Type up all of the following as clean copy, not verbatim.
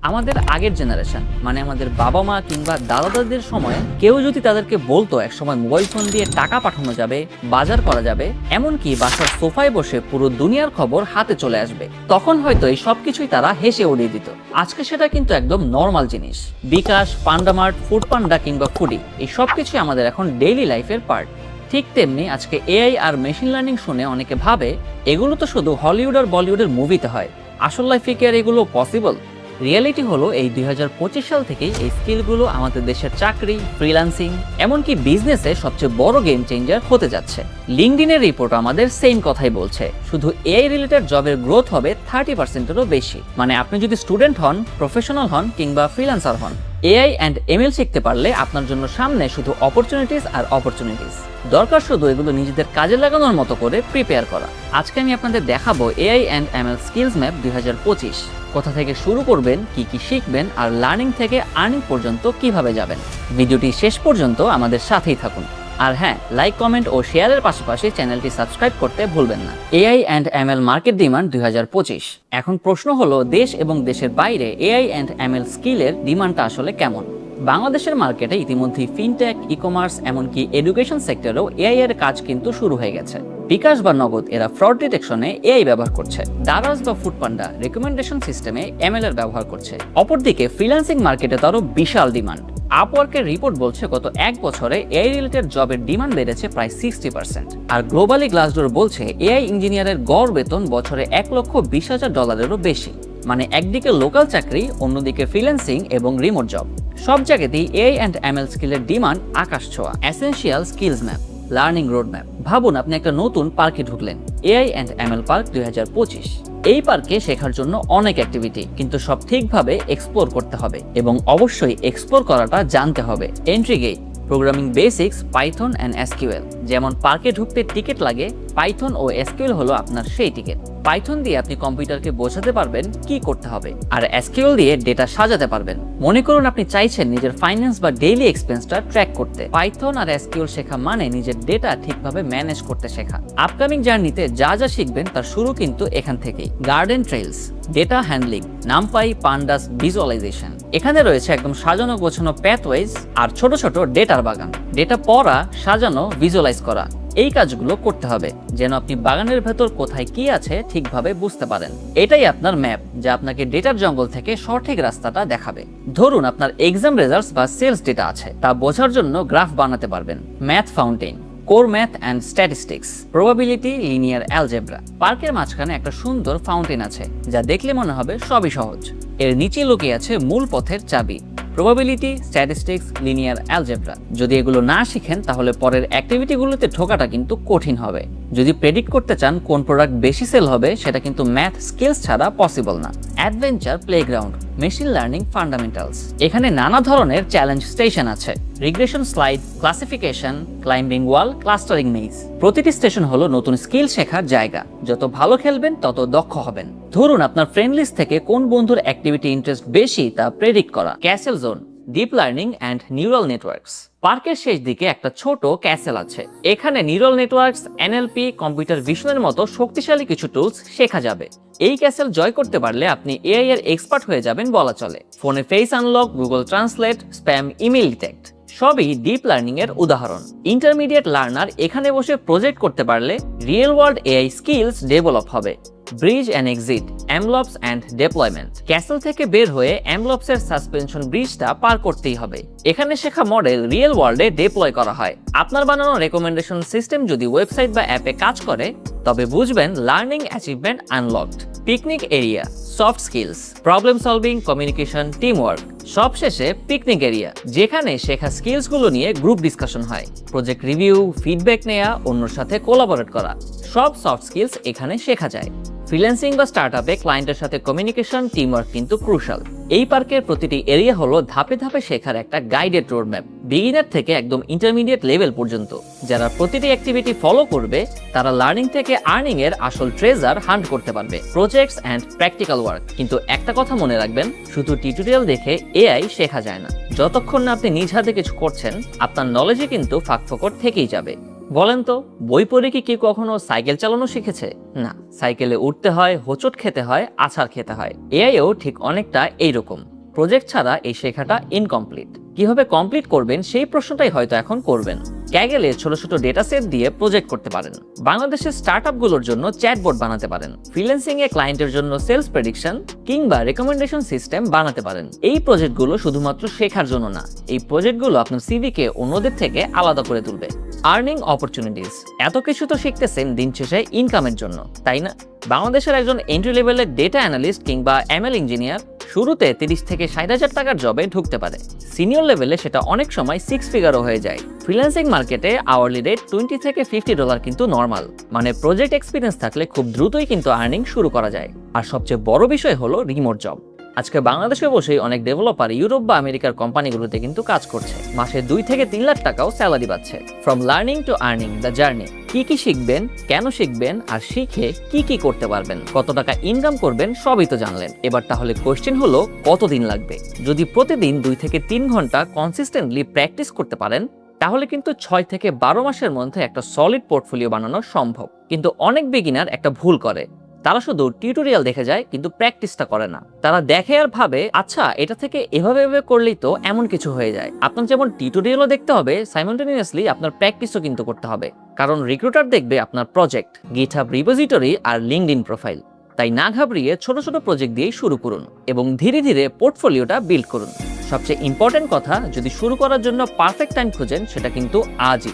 আমাদের আগের জেনারেশন মানে আমাদের বাবা মা কিংবা দাদা দাদিদের সময় কেউ যদি তাদেরকে বলতো একসময় মোবাইল ফোন দিয়ে টাকা পাঠানো যাবে, বাজার করা যাবে, এমনকি বাসার সোফায় বসে পুরো দুনিয়ার খবর হাতে চলে আসবে, তখন হয়তো এই সবকিছুই তারা হেসে উড়িয়ে দিত। আজকে সেটা কিন্তু একদম নর্মাল জিনিস। বিকাশ, পান্ডামার্ট, ফুড পান্ডা কিংবা ফুডি, এই সবকিছুই আমাদের এখন ডেইলি লাইফের পার্ট। ঠিক তেমনি আজকে এআই আর মেশিন লার্নিং শুনে অনেকে ভাবে এগুলো তো শুধু হলিউড আর বলিউডের মুভিতে হয়, আসল লাইফে কি আর এগুলো পসিবল? রিয়েলিটি হলো এই 2025 সাল থেকেই এই স্কিলগুলো আমাদের দেশের চাকরি, ফ্রিল্যান্সিং, এমনকি বিজনেসে সবচেয়ে বড় গেম চেঞ্জার হতে যাচ্ছে। লিঙ্কডইনের রিপোর্ট আমাদের সেম কথাই বলছে, শুধু এআই রিলেটেড জবের গ্রোথ হবে 30%-এরও বেশি। মানে আপনি যদি স্টুডেন্ট হন, প্রফেশনাল হন কিংবা ফ্রিল্যান্সার হন, এআই অ্যান্ড এমএল শিখতে পারলে আপনার জন্য সামনে শুধু অপরচুনিটিস আর অপরচুনিটিস। দরকার শুধু এগুলো নিজেদের কাজে লাগানোর মতো করে প্রিপেয়ার করা। আজকে আমি আপনাদের দেখাবো AI and ML skills map 2025। কোথা থেকে শুরু করবেন, কি কি শিখবেন, আর লার্নিং থেকে আর্নিং পর্যন্ত কিভাবে যাবেন। ভিডিওটি শেষ পর্যন্ত আমাদের সাথেই থাকুন। আর হ্যাঁ, লাইক, কমেন্ট ও শেয়ারের পাশাপাশি চ্যানেলটি সাবস্ক্রাইব করতে ভুলবেন না। AI and ML market demand 2025। এখন প্রশ্ন হলো, দেশ এবং দেশের বাইরে এআই অ্যান্ড এমএল স্কিলের ডিমান্ডটা আসলে কেমন? বাংলাদেশের মার্কেটে ইতিমধ্যেই ফিনটেক, ই কমার্স, এমনকি এডুকেশন সেক্টরেও এআই এর কাজ কিন্তু শুরু হয়ে গেছে। বিকাশ বা নগদ এরা ফ্রড ডিটেকশনে এআই ব্যবহার করছে। দারাজ বা ফুডপান্ডা রেকমেন্ডেশন সিস্টেমে এমএল এর ব্যবহার করছে। অপরদিকে ফ্রিল্যান্সিং মার্কেটে তারও বিশাল ডিমান্ড। আপওয়ার্কের রিপোর্ট বলছে গত এক বছরে এআই রিলেটেড জবের ডিমান্ড বেড়েছে প্রায় 60%। আর গ্লোবালি গ্লাসডোর বলছে এআই ইঞ্জিনিয়ারের গড় বেতন বছরে $1,20,000-এরও বেশি। মানে একদিকে লোকাল চাকরি, অন্যদিকে ফ্রিল্যান্সিং এবং রিমোট জব, সব জায়গাতেই এআই অ্যান্ড এমএল স্কিলের ডিমান্ড আকাশ ছোঁয়া। Essential skills map, learning road map. ভাবুন আপনি একটা নতুন পার্কে ঢুকলেন, এআই অ্যান্ড এমএল পার্ক 2025। এই পার্কে শেখার জন্য অনেক অ্যাক্টিভিটি, কিন্তু সব ঠিকভাবে এক্সপ্লোর করতে হবে এবং অবশ্যই এক্সপ্লোর করাটা জানতে হবে। Entry gate, programming basics, Python and SQL. যেমন পার্কে ঢুকতে টিকিট লাগে, পাইথন ও এসকিউএল হলো আপনার সেই টিকিট। পাইথন দিয়ে আপনি কম্পিউটারকে বোঝাতে পারবেন কি করতে হবে, আর এসকিউএল দিয়ে ডেটা সাজাতে পারবেন। মনে করুন আপনি চাইছেন নিজের ফাইন্যান্স বা ডেইলি এক্সপেন্সটা ট্র্যাক করতে। পাইথন আর এসকিউএল শেখা মানে নিজের ডেটা ঠিকভাবে ম্যানেজ করতে শেখা। আপকামিং জার্নিতে যা যা শিখবেন তার শুরু কিন্তু এখান থেকেই। Garden trails, data handling, NumPy, pandas, visualization. এখানে রয়েছে একদম সাজানো গোছানো প্যাথওয়েজ আর ছোট ছোট ডেটার বাগান। ডেটা পড়া, সাজানো, ভিজুয়ালাইজ করা, এই কাজগুলো করতে হবে যেন আপনি বাগানের ভেতর কোথায় কি আছে ঠিকভাবে বুঝতে পারেন। এটাই আপনার ম্যাপ, যা আপনাকে ডেটার জঙ্গল থেকে সঠিক রাস্তাটা দেখাবে। ধরুন আপনার এক্সাম রেজাল্টস বা সেলস ডেটা আছে, তা বোঝার জন্য গ্রাফ বানাতে পারবেন। Math fountain, core math and statistics, probability, linear algebra. পার্কের মাঝখানে একটা সুন্দর ফাউন্টেন আছে, যা দেখলে মনে হবে সবই সহজ। এর নিচে লুকিয়ে আছে মূল পথের চাবি, প্রবাবিলিটি, স্ট্যাটিস্টিক্স, লিনিয়ার অ্যালজেব্রা। যদি এগুলো না শিখেন তাহলে পরের অ্যাক্টিভিটিগুলোতে ঢোকাটা কিন্তু কঠিন হবে। যদি প্রেডিক্ট করতে চান কোন প্রোডাক্ট বেশি সেল হবে, সেটা কিন্তু ম্যাথ স্কিলস ছাড়া পসিবল না। Adventure playground, machine learning fundamentals. এখানে নানা ধরনের চ্যালেঞ্জ স্টেশন আছে, রিগ্রেশন স্লাইড, ক্লাসিফিকেশন, ক্লাইম্বিং ওয়াল, ক্লাস্টারিং মেজ। প্রতিটি স্টেশন হলো নতুন স্কিল শেখার জায়গা। যত ভালো খেলবেন তত দক্ষ হবেন। ধরুন আপনার ফ্রেন্ড লিস্ট থেকে কোন বন্ধুর অ্যাক্টিভিটি ইন্টারেস্ট বেশি তা প্রেডিক্ট করা। Castle zone, deep learning and neural networks. পার্কের শেষ দিকে একটা ছোট ক্যাসেল আছে। এখানে নিউরাল নেটওয়ার্কস, এনএলপি, কম্পিউটার ভিশনের মতো শক্তিশালী কিছু টুলস শেখা যাবে। এই ক্যাসেল জয় করতে পারলে আপনি এআই এর এক্সপার্ট হয়ে যাবেন বলা চলে। ফোনে face unlock, Google translate, spam, email detect, সবই ডিপ লার্নিং এর উদাহরণ। ইন্টারমিডিয়েট লার্নার এখানে বসে প্রজেক্ট করতে পারলে real world AI skills develop হবে। Bridge and exit, MLOps and deployment. Castle থেকে বের হয়ে এমলপস এর সাসপেনশন ব্রিজটা পার করতেই হবে। এখানে শেখা মডেল রিয়েল ওয়ার্ল্ডে ডেপ্লয় করা হয়। আপনার বানানো রেকমেন্ডেশন সিস্টেম যদি ওয়েবসাইট বা অ্যাপে কাজ করে, তবে বুঝবেন learning achievement unlocked. Picnic area, soft skills, problem solving, communication, team work. সবশেষে পিকনিক এরিয়া, যেখানে শেখা স্কিলসগুলো নিয়ে গ্রুপ ডিসকাশন হয়, প্রজেক্ট রিভিউ, ফিডব্যাক নেওয়া, অন্যর সাথে কোলাবোরেট করা। সব সফট স্কিলস এখানে শেখা যায়। ফ্রিল্যান্সিং বা স্টার্টআপে ক্লায়েন্টের সাথে কমিউনিকেশন, টিমওয়ার্ক কিন্তু ক্রুশাল। এই পার্কের প্রতিটি এরিয়া হলো ধাপে ধাপে শেখার একটা গাইডেড রোডম্যাপ, বিগিনার থেকে একদম ইন্টারমিডিয়েট লেভেল পর্যন্ত। যারা প্রতিটি অ্যাক্টিভিটি ফলো করবে, তারা লার্নিং থেকে আর্নিং এর আসল ট্রেজার হান্ট করতে পারবে। Projects and practical work. কিন্তু একটা কথা মনে রাখবেন, শুধু টিউটোরিয়াল দেখে এআই শেখা যায় না। যতক্ষণ না আপনি নিজ হাতে কিছু করছেন, আপনার নলেজে কিন্তু ফাঁকফোকর থেকেই যাবে। বলেন তো, বই পড়ে কি কেউ কখনো সাইকেল চালানো শিখেছে? না, সাইকেলে উঠতে হয়, হোঁচট খেতে হয়, আছাড় খেতে হয়। এআইও ঠিক অনেকটা এইরকম। প্রজেক্ট ছাড়া এই শেখাটা ইনকমপ্লিট। কিভাবে কমপ্লিট করবেন সেই প্রশ্নটাই হয়তো এখন করবেন। ক্যাগেলে ছোট ছোট ডেটা সেট দিয়ে প্রজেক্ট করতে পারেন, বাংলাদেশের স্টার্টআপগুলোর জন্য চ্যাটবট বানাতে পারেন, ফ্রিল্যান্সিং এ ক্লায়েন্টের জন্য সেলস প্রেডিকশন কিংবা রেকমেন্ডেশন সিস্টেম বানাতে পারেন। এই প্রজেক্টগুলো শুধুমাত্র শেখার জন্য না, এই প্রজেক্টগুলো আপনার সিভিকে অন্যদের থেকে আলাদা করে তুলবে। আর্নিং অপরচুনিটিস, এত কিছু তো শিখতেছেন দিন শেষে ইনকামের জন্য, তাই না? বাংলাদেশের একজন এন্ট্রি লেভেলের ডেটা অ্যানালিস্ট কিংবা এমএল ইঞ্জিনিয়ার শুরুতে 30 থেকে 60,000 টাকার জবে ঢুকতে পারে। সিনিয়র লেভেলে সেটা অনেক সময় 6 ফিগারও হয়ে যায়। ফ্রিল্যান্সিং মার্কেটে আওয়ারলি রেট $20 থেকে $50 কিন্তু নর্মাল, মানে প্রজেক্ট এক্সপিরিয়েন্স থাকলে খুব দ্রুতই কিন্তু আর্নিং শুরু করা যায়। আর সবচেয়ে বড় বিষয় হলো রিমোট জব। আজকে বাংলাদেশে বসেই অনেক ডেভেলপার ইউরোপ বা আমেরিকার কোম্পানিগুলোতে কিন্তু কাজ করছে, মাসে 2 থেকে 3 লাখ টাকাও স্যালারি পাচ্ছে। From learning to earning, the journey. কি শিখবেন, কেন শিখবেন, আর শিখে কি করতে পারবেন, কত টাকা ইনকাম করবেন, সবই তো জানলেন। এবার তাহলে কোশ্চেন হলো কতদিন লাগবে? যদি প্রতিদিন 2 থেকে 3 ঘন্টা কনসিস্টেন্টলি প্র্যাকটিস করতে পারেন তাহলে কিন্তু 6 থেকে 12 মাসের মধ্যে একটা সলিড পোর্টফোলিও বানানো সম্ভব। কিন্তু অনেক বিগিনার একটা ভুল করে, তারা শুধু টিউটোরিয়াল দেখে যায় কিন্তু প্র্যাকটিসটা করে না। তারা দেখে আর ভাবে আচ্ছা এটা থেকে এভাবে করলেই তো এমন কিছু হয়ে যায়। আপনার যেমন টিউটোরিয়ালও দেখতে হবে, সাইমultaneously আপনার প্র্যাকটিসও কিন্তু করতে হবে। কারণ রিক্রুটার দেখবে আপনার প্রজেক্ট, গিটহাব রিপোজিটরি আর লিঙ্কডইন প্রোফাইল। তাই না ঘাবড়িয়ে ছোট ছোট প্রজেক্ট দিয়েই শুরু করুন এবং ধীরে ধীরে পোর্টফোলিওটা বিল্ড করুন। সবচেয়ে ইম্পর্টেন্ট কথা, যদি শুরু করার জন্য পারফেক্ট টাইম খোঁজেন সেটা কিন্তু আজই,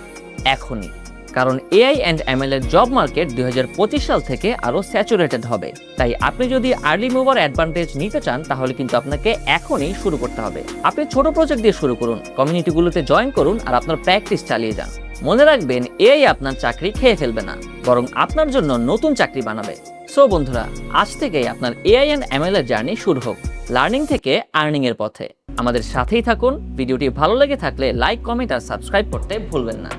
এখনই। কারণ এআই অ্যান্ড এমএল এর জব মার্কেট 2025 সাল থেকে আরো স্যাচুরেটেড হবে। তাই আপনি যদি আর্লি মুভার অ্যাডভান্টেজ নিতে চান তাহলে কিন্তু আপনাকে এখনই শুরু করতে হবে। আপনি ছোট প্রজেক্ট দিয়ে শুরু করুন, কমিউনিটিগুলোতে জয়েন করুন আর আপনার প্র্যাকটিস চালিয়ে যান। মনে রাখবেন এআই আপনার চাকরি খেয়ে ফেলবে না, বরং আপনার জন্য নতুন চাকরি বানাবে। সো বন্ধুরা, আজ থেকেই আপনার এআই অ্যান্ড এমএল এর জার্নি শুরু হোক, লার্নিং থেকে আর্নিং এর পথে। আমাদের সাথেই থাকুন। ভিডিওটি ভালো লেগে থাকলে লাইক, কমেন্ট আর সাবস্ক্রাইব করতে ভুলবেন না।